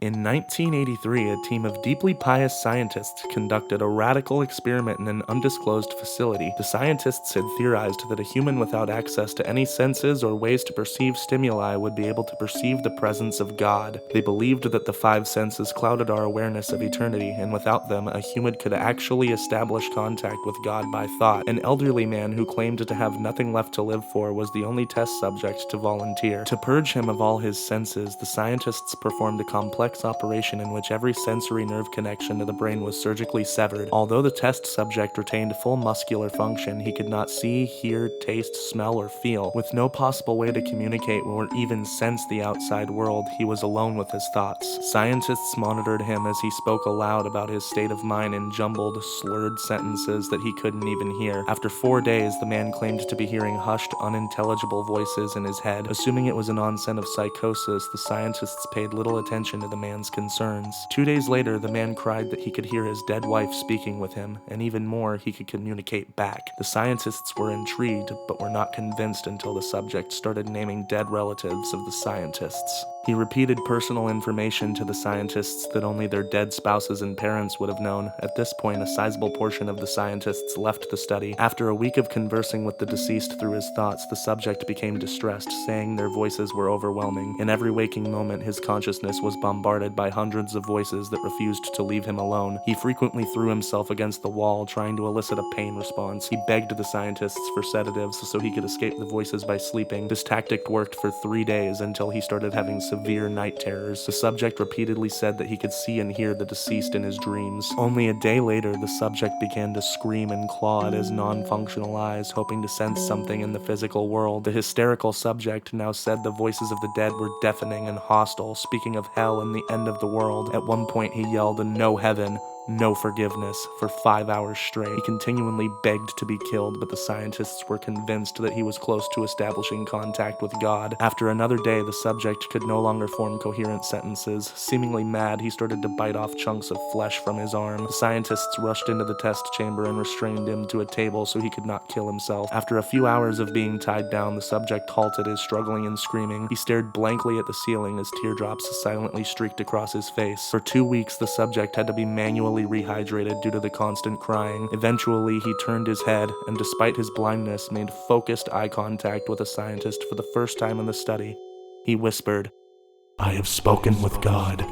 In 1983, a team of deeply pious scientists conducted a radical experiment in an undisclosed facility. The scientists had theorized that a human without access to any senses or ways to perceive stimuli would be able to perceive the presence of God. They believed that the five senses clouded our awareness of eternity, and without them, a human could actually establish contact with God by thought. An elderly man who claimed to have nothing left to live for was the only test subject to volunteer. To purge him of all his senses, the scientists performed a complex operation in which every sensory nerve connection to the brain was surgically severed. Although the test subject retained full muscular function, he could not see, hear, taste, smell, or feel. With no possible way to communicate or even sense the outside world, he was alone with his thoughts. Scientists monitored him as he spoke aloud about his state of mind in jumbled, slurred sentences that he couldn't even hear. After 4 days, the man claimed to be hearing hushed, unintelligible voices in his head. Assuming it was an onset of psychosis, the scientists paid little attention to the man's concerns. 2 days later, the man cried that he could hear his dead wife speaking with him, and even more, he could communicate back. The scientists were intrigued, but were not convinced until the subject started naming dead relatives of the scientists. He repeated personal information to the scientists that only their dead spouses and parents would have known. At this point, a sizable portion of the scientists left the study. After a week of conversing with the deceased through his thoughts, the subject became distressed, saying their voices were overwhelming. In every waking moment, his consciousness was bombarded by hundreds of voices that refused to leave him alone. He frequently threw himself against the wall, trying to elicit a pain response. He begged the scientists for sedatives so he could escape the voices by sleeping. This tactic worked for 3 days until he started having severe night terrors. The subject repeatedly said that he could see and hear the deceased in his dreams. Only a day later, the subject began to scream and claw at his non-functional eyes, hoping to sense something in the physical world. The hysterical subject now said the voices of the dead were deafening and hostile, speaking of hell and the end of the world. At one point, he yelled, "No heaven, no forgiveness," for 5 hours straight. He continually begged to be killed, but the scientists were convinced that he was close to establishing contact with God. After another day, the subject could no longer form coherent sentences. Seemingly mad, he started to bite off chunks of flesh from his arm. The scientists rushed into the test chamber and restrained him to a table so he could not kill himself. After a few hours of being tied down, the subject halted his struggling and screaming. He stared blankly at the ceiling as teardrops silently streaked across his face. For 2 weeks, the subject had to be manually rehydrated due to the constant crying. Eventually, he turned his head and, despite his blindness, made focused eye contact with a scientist for the first time in the study. He whispered, "I have spoken with God,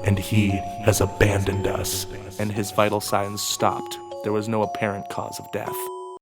and He has abandoned us," and his vital signs stopped. There was no apparent cause of death.